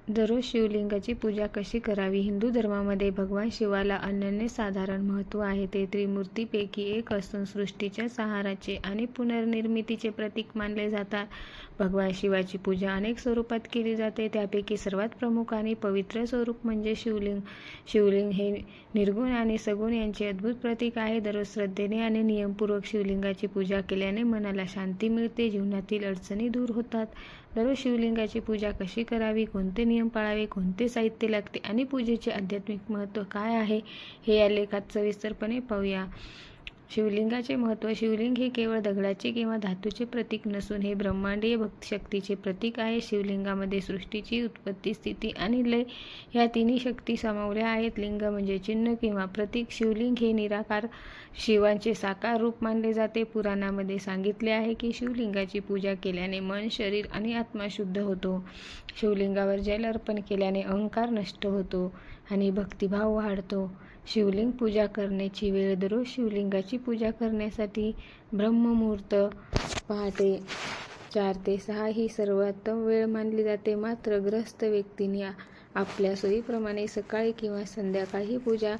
दररोज शिवलिंगाची पूजा कशी करावी? हिंदू धर्मामध्ये भगवान शिवाला अनन्यसाधारण महत्त्व आहे. ते त्रिमूर्तीपैकी एक असून सृष्टीच्या संहाराचे आणि पुनर्निर्मितीचे प्रतीक मानले जातात. भगवान शिवाची पूजा अनेक स्वरूपात केली जाते. त्यापैकी सर्वात प्रमुख आणि पवित्र स्वरूप म्हणजे शिवलिंग. शिवलिंग हे निर्गुण आणि सगुण यांचे अद्भुत प्रतीक आहे. दररोज श्रद्धेने आणि नियमपूर्वक शिवलिंगाची पूजा केल्याने मनाला शांती मिळते, जीवनातील अडचणी दूर होतात. दररोज शिवलिंगाची पूजा कशी करावी, कोणते नियम पाळावे, कोणते साहित्य लागते आणि पूजेचे आध्यात्मिक महत्त्व काय आहे हे या लेखात सविस्तरपणे पाहूया. शिवलिंगाचे महत्त्व. शिवलिंग हे केवळ दगडाचे किंवा धातूचे प्रतीक नसून हे ब्रह्मांडीय शक्तीचे प्रतीक आहे. शिवलिंगामध्ये सृष्टीची उत्पत्ती, स्थिती आणि लय ह्या तिन्ही शक्ती सामावल्या आहेत. लिंग म्हणजे चिन्ह किंवा प्रतीक. शिवलिंग हे निराकार शिवाचे साकार रूप मानले जाते. पुराणामध्ये सांगितले आहे की शिवलिंगाची पूजा केल्याने मन, शरीर आणि आत्मा शुद्ध होतो. शिवलिंगावर जल अर्पण केल्याने अहंकार नष्ट होतो आणि भक्तिभाव वाढतो. शिवलिंग पूजा करण्याची वेळ. दररोज शिवलिंगाची पूजा करण्यासाठी ब्रह्ममुहूर्त पहाटे 4 ते 6 ही सर्वोत्तम वेळ मानली जाते. मात्र ग्रस्त व्यक्तींनी आपल्या सोयीप्रमाणे सकाळी किंवा संध्याकाळी पूजा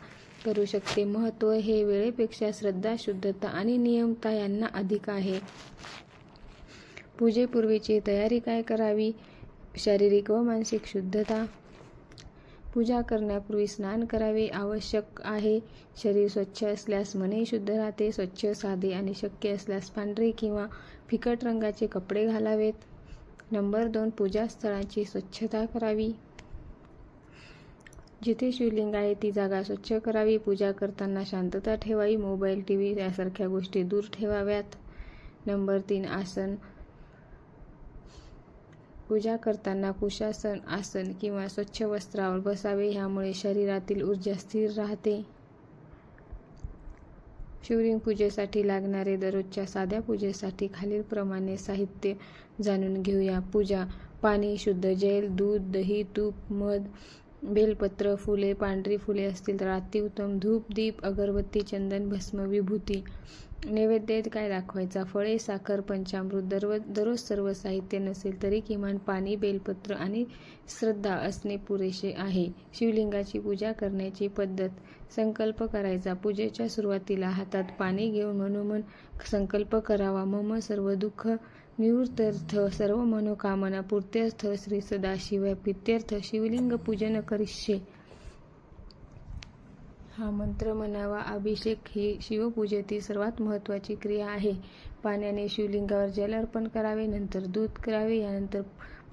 करू शकते. महत्त्व. हे वेळेपेक्षा श्रद्धा, शुद्धता आणि नियमता यांना अधिक आहे. पूजेपूर्वीची तयारी काय करावी? शारीरिक व मानसिक शुद्धता. पूजा करण्यापूर्वी स्नान करावे आवश्यक आहे. शरीर स्वच्छ असल्यास मनही शुद्ध राहते. स्वच्छ, साधे आणि शक्य असल्यास पांढरे किंवा फिकट रंगाचे कपडे घालावेत. नंबर 2. पूजास्थळाची स्वच्छता करावी. जिथे शिवलिंग आहे ती जागा स्वच्छ करावी. पूजा करताना शांतता ठेवावी. मोबाईल, टीव्ही यासारख्या गोष्टी दूर ठेवाव्यात. नंबर 3. आसन. पूजा करताना कुशासन आसन किंवा स्वच्छ वस्त्रावर बसावे. ह्यामुळे शरीरातील ऊर्जा स्थिर राहते. शिवलिंग पूजेसाठी लागणारे. दररोजच्या साध्या पूजेसाठी खालीलप्रमाणे साहित्य जाणून घेऊया. पूजा. पाणी, शुद्ध जल, दूध, दही, तूप, मध, बेलपत्र, फुले, पांढरी फुले असतील तर अतिउत्तम. धूप, दीप, अगरबत्ती, चंदन, भस्म, विभूती. नैवेद्य काय दाखवायचा? फळे, साखर, पंचामृत. दररोज सर्व साहित्य नसेल तरी किमान पाणी, बेलपत्र आणि श्रद्धा असणे पुरेसे आहे. शिवलिंगाची पूजा करण्याची पद्धत. संकल्प करायचा. पूजेच्या सुरुवातीला हातात पाणी घेऊन मनोमन संकल्प करावा. मम सर्व दुःख निवृत्त्यर्थ सर्व मनोकामना पूर्त्यर्थ श्री सदाशिव प्रीत्यर्थ शिवलिंग पूजन करिष्ये हा मंत्र म्हणावा. अभिषेक ही शिवपूजेतील सर्वात महत्त्वाची क्रिया आहे. पाण्याने शिवलिंगावर जल अर्पण करावे, नंतर दूध करावे, यानंतर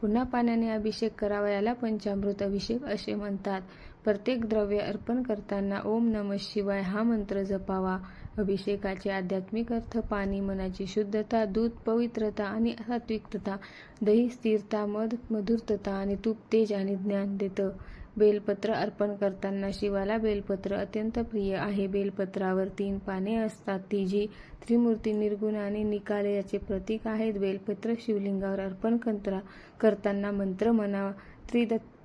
पुन्हा पाण्याने अभिषेक करावा. याला पंचामृत अभिषेक असे म्हणतात. प्रत्येक द्रव्य अर्पण करताना ओम नमः शिवाय हा मंत्र जपावा. अभिषेकाचे आध्यात्मिक अर्थ. पाणी मनाची शुद्धता, दूध पवित्रता आणि सात्विकता, दही स्थिरता, मध मधुरता आणि तूप तेज आणि ज्ञान देतं. बेलपत्र अर्पण करताना शिवाला बेलपत्र अत्यंत प्रिय आहे. बेलपत्रावर 3 पाने असतात. ती जी त्रिमूर्ती, निर्गुण आणि निकाल याचे प्रतीक आहेत. बेलपत्र शिवलिंगावर अर्पण करताना मंत्र म्हणावा.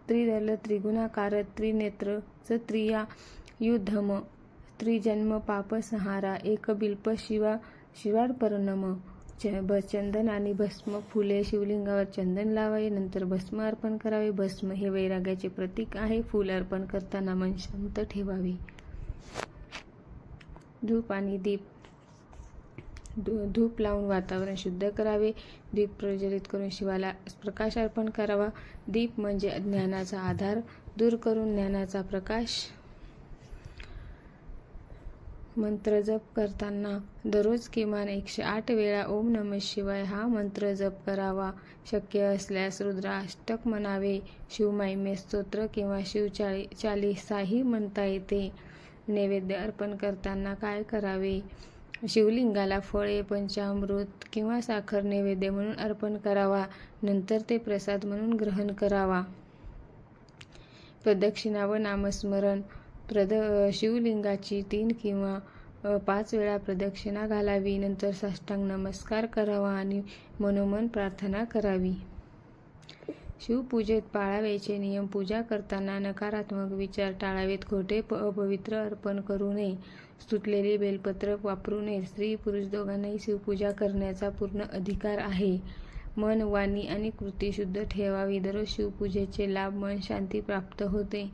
त्रिदल त्रिगुणाकार त्रिनेत्र त्रियायुधम त्रिजन्म पापसंहारा एकबिल्प शिवार्पणम. चंदन आणि भस्म. फुले. शिवलिंगावर चंदन लावावे, नंतर भस्म अर्पण करावे. भस्म हे वैराग्याचे प्रतीक आहे. फूल अर्पण करताना मन शांत ठेवावे. धूप आणि दीप. धूप लावून वातावरण शुद्ध करावे. दीप प्रज्वलित करून शिवाला प्रकाश अर्पण करावा. दीप म्हणजे ज्ञानाचा आधार दूर करून ज्ञानाचा प्रकाश. मंत्र जप करताना दररोज किमान 108 वेळा ओम नमः शिवाय हा मंत्र जप करावा. शक्य असल्यास रुद्राष्टक म्हणावे. शिवमाहिमे स्तोत्र किंवा शिवचालीसाही म्हणता येते. नैवेद्य अर्पण करताना काय करावे? शिवलिंगाला फळे, पंचामृत किंवा साखर नैवेद्य म्हणून अर्पण करावा. नंतर ते प्रसाद म्हणून ग्रहण करावा. प्रदक्षिणा व नामस्मरण. शिवलिंगाची 3 किंवा 5 वेळा प्रदक्षिणा घालावी. नंतर साष्टांग नमस्कार करावा आणि मनोमन प्रार्थना करावी. शिवपूजेत पाळावयाचे नियम. पूजा करताना नकारात्मक विचार टाळावेत. खोटे अपवित्र अर्पण करू नये. सुटलेली बेलपत्र वापरू नये. स्त्री पुरुष दोघांनाही शिवपूजा करण्याचा पूर्ण अधिकार आहे. मन, वाणी आणि कृती शुद्ध ठेवावी. दररोज शिवपूजेचे लाभ. मन शांती प्राप्त होते,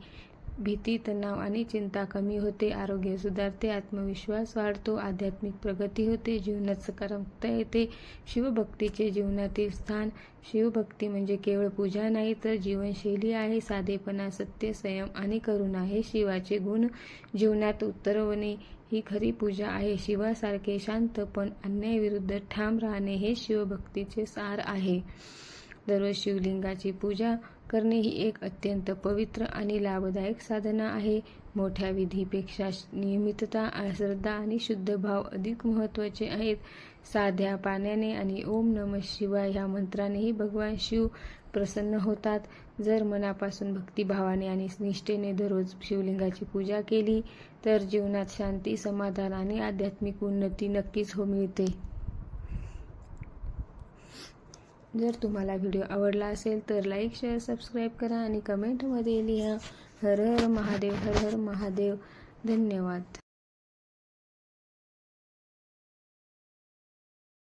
भीती, तणाव आणि चिंता कमी होते, आरोग्य सुधारते, आत्मविश्वास वाढतो, आध्यात्मिक प्रगती होते, जीवनात सकारात्मकता येते. शिवभक्तीचे जीवनातील स्थान. शिवभक्ती म्हणजे केवळ पूजा नाही तर जीवनशैली आहे. साधेपणा, सत्य, संयम आणि करुणा हे शिवाचे गुण जीवनात उतरवणे ही खरी पूजा आहे. शिवासारखे शांत पण अन्यायाविरुद्ध ठाम राहणे हे शिवभक्तीचे सार आहे. दररोज शिवलिंगाची पूजा करणे ही एक अत्यंत पवित्र आणि लाभदायक साधना आहे. मोठ्या विधीपेक्षा नियमितता, श्रद्धा आणि शुद्ध भाव अधिक महत्त्वाचे आहेत. साध्या पाण्याने आणि ओम नमः शिवाय ह्या मंत्रानेही भगवान शिव प्रसन्न होतात. जर मनापासून भक्तिभावाने आणि निष्ठेने दररोज शिवलिंगाची पूजा केली तर जीवनात शांती, समाधान आणि आध्यात्मिक उन्नती नक्कीच मिळते. जर तुम्हाला व्हिडिओ आवडला असेल तर लाईक, शेअर, सबस्क्राईब करा आणि कमेंटमध्ये लिहा. हर हर महादेव, हर हर महादेव. धन्यवाद.